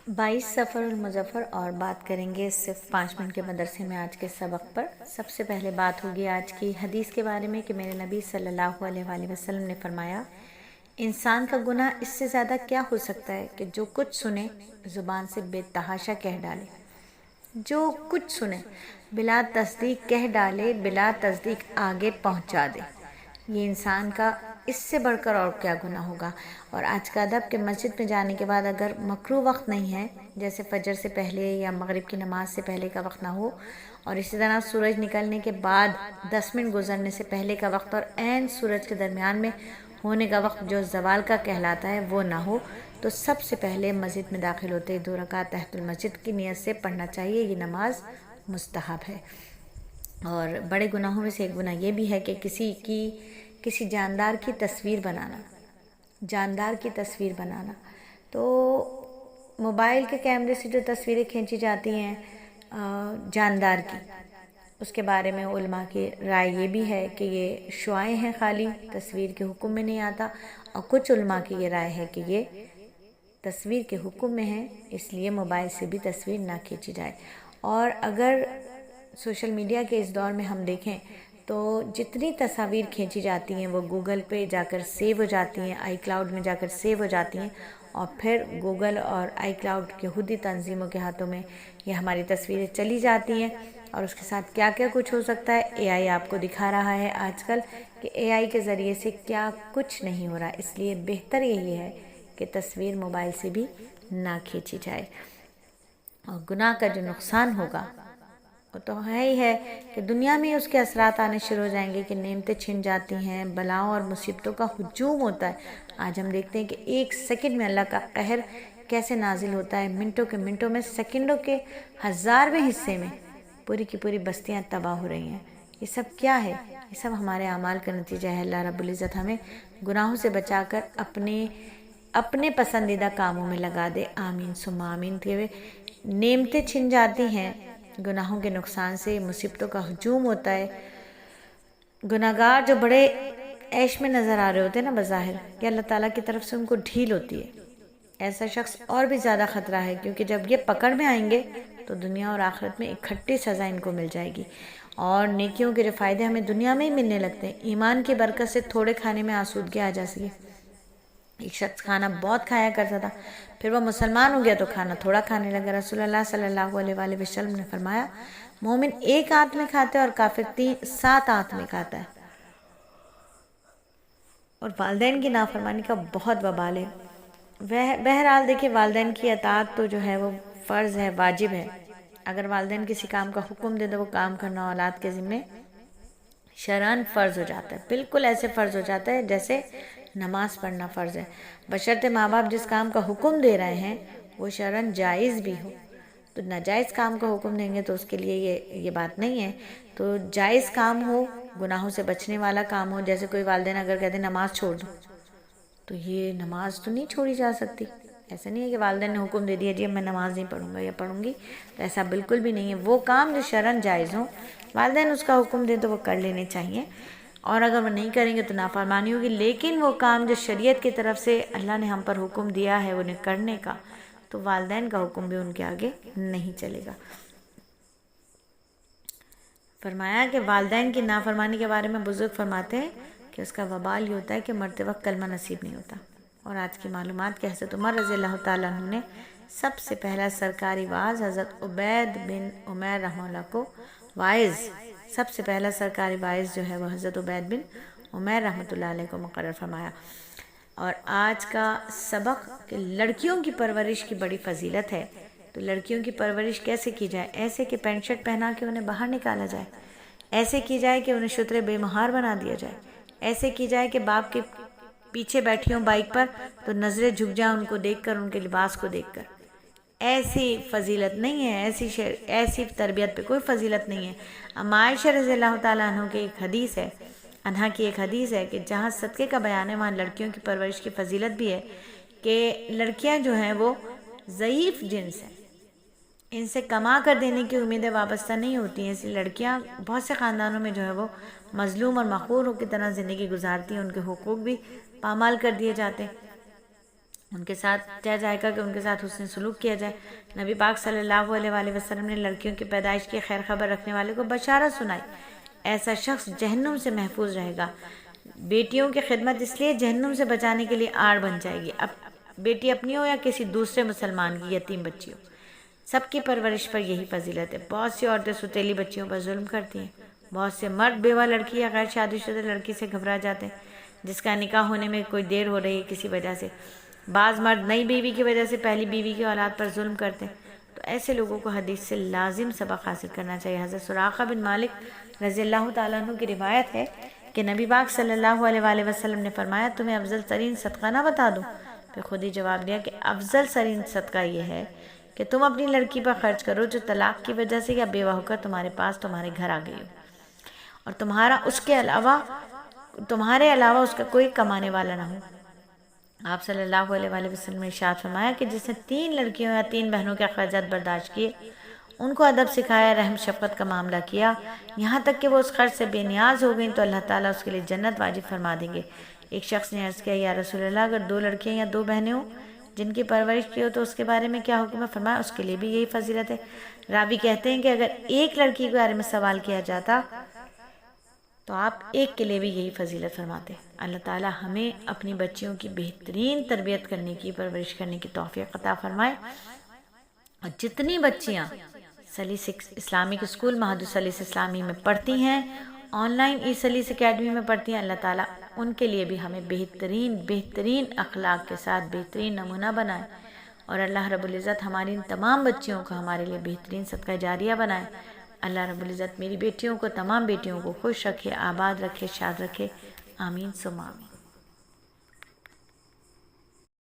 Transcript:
22 سفر المظفر اور بات کریں گے صرف 5 منٹ کے مدرسے میں آج کے سبق پر۔ سب سے پہلے بات ہوگی آج کی حدیث کے بارے میں کہ میرے نبی صلی اللہ علیہ وآلہ وسلم نے فرمایا، انسان کا گناہ اس سے زیادہ کیا ہو سکتا ہے کہ جو کچھ سنے زبان سے بے تحاشا کہہ ڈالے، جو کچھ سنے بلا تصدیق کہہ ڈالے، بلا تصدیق آگے پہنچا دے۔ یہ انسان کا اس سے بڑھ کر اور کیا گناہ ہوگا۔ اور آج کا ادب کہ مسجد میں جانے کے بعد اگر مکروہ وقت نہیں ہے، جیسے فجر سے پہلے یا مغرب کی نماز سے پہلے کا وقت نہ ہو، اور اسی طرح سورج نکلنے کے بعد 10 منٹ گزرنے سے پہلے کا وقت اور عین سورج کے درمیان میں ہونے کا وقت جو زوال کا کہلاتا ہے وہ نہ ہو، تو سب سے پہلے مسجد میں داخل ہوتے ہی 2 رکعت تحت المسجد کی نیت سے پڑھنا چاہیے۔ یہ نماز مستحب ہے۔ اور بڑے گناہوں میں سے ایک گناہ یہ بھی ہے کہ کسی جاندار کی تصویر بنانا، تو موبائل کے کیمرے سے جو تصویریں کھینچی جاتی ہیں جاندار کی، اس کے بارے میں علماء کی رائے یہ بھی ہے کہ یہ شعائیں ہیں، خالی تصویر کے حکم میں نہیں آتا، اور کچھ علماء کی یہ رائے ہے کہ یہ تصویر کے حکم میں ہے، اس لیے موبائل سے بھی تصویر نہ کھینچی جائے۔ اور اگر سوشل میڈیا کے اس دور میں ہم دیکھیں تو جتنی تصاویر کھینچی جاتی ہیں وہ گوگل پہ جا کر سیو ہو جاتی ہیں، آئی کلاؤڈ میں جا کر سیو ہو جاتی ہیں، اور پھر گوگل اور آئی کلاؤڈ کے خودی تنظیموں کے ہاتھوں میں یہ ہماری تصویریں چلی جاتی ہیں، اور اس کے ساتھ کیا کیا کچھ ہو سکتا ہے اے آئی آپ کو دکھا رہا ہے آج کل کہ اے آئی کے ذریعے سے کیا کچھ نہیں ہو رہا۔ اس لیے بہتر یہی ہے کہ تصویر موبائل سے بھی نہ کھینچی جائے۔ اور گناہ کا جو نقصان ہوگا وہ تو ہے ہی ہے کہ دنیا میں اس کے اثرات آنے شروع ہو جائیں گے کہ نعمتیں چھن جاتی ہیں، بلاؤں اور مصیبتوں کا ہجوم ہوتا ہے۔ آج ہم دیکھتے ہیں کہ 1 سیکنڈ میں اللہ کا قہر کیسے نازل ہوتا ہے، منٹوں میں، سیکنڈوں کے 1000ویں حصے میں پوری کی پوری بستیاں تباہ ہو رہی ہیں۔ یہ سب کیا ہے؟ یہ سب ہمارے اعمال کا نتیجہ ہے۔ اللہ رب العزت ہمیں گناہوں سے بچا کر اپنے پسندیدہ کاموں میں لگا دے، آمین ثم آمین۔ نعمتیں چھن جاتی ہیں گناہوں کے نقصان سے، مصیبتوں کا ہجوم ہوتا ہے۔ گناہگار جو بڑے عیش میں نظر آ رہے ہوتے ہیں نا بظاہر، کہ اللہ تعالیٰ کی طرف سے ان کو ڈھیل ہوتی ہے، ایسا شخص اور بھی زیادہ خطرہ ہے، کیونکہ جب یہ پکڑ میں آئیں گے تو دنیا اور آخرت میں اکٹھی سزا ان کو مل جائے گی، اور نیکیوں کے جو فائدے ہمیں دنیا میں ہی ملنے لگتے ہیں۔ ایمان کی برکت سے تھوڑے کھانے میں آسودگی آ جاتی ہے۔ ایک شخص کھانا بہت کھایا کرتا تھا، پھر وہ مسلمان ہو گیا تو کھانا تھوڑا کھانے لگا۔ رسول اللہ صلی اللہ علیہ وآلہ وسلم نے فرمایا، مومن 1 آنت میں کھاتا ہے اور کافر 7 آنت میں کھاتا ہے۔ اور والدین کی نافرمانی کا بہت وبال ہے۔ بہرحال دیکھیں، والدین کی اطاعت تو جو ہے وہ فرض ہے، واجب ہے۔ اگر والدین کسی کام کا حکم دے تو وہ کام کرنا اولاد کے ذمے شرعاً فرض ہو جاتا ہے، بالکل ایسے فرض ہو جاتا ہے جیسے نماز پڑھنا فرض ہے، بشرطے ماں باپ جس کام کا حکم دے رہے ہیں وہ شرعاً جائز بھی ہو۔ تو ناجائز کام کا حکم دیں گے تو اس کے لیے یہ بات نہیں ہے۔ تو جائز کام ہو، گناہوں سے بچنے والا کام ہو، جیسے کوئی والدین اگر کہتے ہیں نماز چھوڑ دو، تو یہ نماز تو نہیں چھوڑی جا سکتی۔ ایسا نہیں ہے کہ والدین نے حکم دے دیا جی میں نماز نہیں پڑھوں گا یا پڑھوں گی، تو ایسا بالکل بھی نہیں ہے۔ وہ کام جو شرعاً جائز ہوں، والدین اس کا حکم دیں تو وہ کر لینے چاہیے، اور اگر وہ نہیں کریں گے تو نافرمانی ہوگی۔ لیکن وہ کام جو شریعت کی طرف سے اللہ نے ہم پر حکم دیا ہے انہیں کرنے کا، تو والدین کا حکم بھی ان کے آگے نہیں چلے گا۔ فرمایا کہ والدین کی نافرمانی کے بارے میں بزرگ فرماتے ہیں کہ اس کا وبال یہ ہوتا ہے کہ مرتے وقت کلمہ نصیب نہیں ہوتا۔ اور آج کی معلومات کہ حضرت عمر رضی اللہ تعالیٰ عنہ نے سب سے پہلا سرکاری واعظ حضرت عبید بن عمیر رحمہ اللہ کو سب سے پہلا سرکاری واعظ جو ہے وہ حضرت عبید بن عمیر رحمۃ اللہ علیہ کو مقرر فرمایا۔ اور آج کا سبق کہ لڑکیوں کی پرورش کی بڑی فضیلت ہے۔ تو لڑکیوں کی پرورش کیسے کی جائے؟ ایسے کہ پینٹ شرٹ پہنا کے انہیں باہر نکالا جائے، ایسے کی جائے کہ انہیں شتر بے مہار بنا دیا جائے، ایسے کی جائے کہ باپ کے پیچھے بیٹھی ہوں بائک پر تو نظریں جھک جائیں ان کو دیکھ کر، ان کے لباس کو دیکھ کر۔ ایسی فضیلت نہیں ہے، ایسی تربیت پہ کوئی فضیلت نہیں ہے۔ اما عائشہ رضی اللہ تعالیٰ عنہ کی ایک حدیث ہے کہ جہاں صدقے کا بیان ہے وہاں لڑکیوں کی پرورش کی فضیلت بھی ہے، کہ لڑکیاں جو ہیں وہ ضعیف جنس ہیں، ان سے کما کر دینے کی امیدیں وابستہ نہیں ہوتی ہیں، اس لیے لڑکیاں بہت سے خاندانوں میں جو ہے وہ مظلوم اور مقہور کی طرح زندگی گزارتی ہیں، ان کے حقوق بھی پامال کر دیے جاتے ہیں۔ ان کے ساتھ جائز آئے گا کہ ان کے ساتھ حسن سلوک کیا جائے۔ نبی پاک صلی اللہ علیہ وآلہ وسلم نے لڑکیوں کی پیدائش کی خیر خبر رکھنے والے کو بشارت سنائی، ایسا شخص جہنم سے محفوظ رہے گا۔ بیٹیوں کی خدمت اس لیے جہنم سے بچانے کے لیے آڑ بن جائے گی، اب بیٹی اپنی ہو یا کسی دوسرے مسلمان کی یتیم بچی ہو، سب کی پرورش پر یہی فضیلت ہے۔ بہت سی عورتیں سوتیلی بچیوں پر ظلم کرتی ہیں، بہت سے مرد بیوہ لڑکی یا غیر شادی شدہ لڑکی سے گھبرا جاتے ہیں جس کا نکاح ہونے میں کوئی دیر ہو رہی ہے کسی وجہ سے۔ بعض مرد نئی بیوی کی وجہ سے پہلی بیوی کی اولاد پر ظلم کرتے ہیں، تو ایسے لوگوں کو حدیث سے لازم سبق حاصل کرنا چاہیے۔ حضرت سراقہ بن مالک رضی اللہ تعالیٰ عنہ کی روایت ہے کہ نبی پاک صلی اللہ علیہ وآلہ وسلم نے فرمایا، تمہیں افضل ترین صدقہ نہ بتا دوں؟ پھر خود ہی جواب دیا کہ افضل ترین صدقہ یہ ہے کہ تم اپنی لڑکی پر خرچ کرو جو طلاق کی وجہ سے یا بیوہ ہو کر تمہارے پاس تمہارے گھر آ گئی ہو، اور تمہارے علاوہ اس کا کوئی کمانے والا نہ ہو۔ آپ صلی اللہ علیہ وآلہ وسلم نے ارشاد فرمایا کہ جس نے 3 لڑکیوں یا 3 بہنوں کے اخراجات برداشت کیے، ان کو ادب سکھایا، رحم شفقت کا معاملہ کیا، یہاں تک کہ وہ اس خرچ سے بے نیاز ہو گئیں، تو اللہ تعالیٰ اس کے لیے جنت واجب فرما دیں گے۔ ایک شخص نے عرض کیا، یا رسول اللہ، اگر 2 لڑکیاں یا 2 بہنیں ہوں جن کی پرورش کی ہو تو اس کے بارے میں کیا حکم ہے؟ فرمایا اس کے لیے بھی یہی فضیلت ہے۔ راوی کہتے ہیں کہ اگر ایک لڑکی کے بارے میں سوال کیا جاتا تو آپ ایک کے لیے بھی یہی فضیلت فرماتے۔ اللہ تعالیٰ ہمیں اپنی بچیوں کی بہترین تربیت کرنے کی، پرورش کرنے کی توفیق عطا فرمائے، اور جتنی بچیاں سلیس اسلامک اسکول مہد السلیس اسلامی میں پڑھتی ہیں، آن لائن ای سلیس اکیڈمی میں پڑھتی ہیں، اللہ تعالیٰ ان کے لیے بھی ہمیں بہترین اخلاق کے ساتھ بہترین نمونہ بنائے، اور اللہ رب العزت ہماری ان تمام بچیوں کو ہمارے لیے بہترین صدقہ جاریہ بنائے۔ اللہ رب العزت میری بیٹیوں کو، تمام بیٹیوں کو خوش رکھے، آباد رکھے، شاد رکھے، آمین ثم آمین۔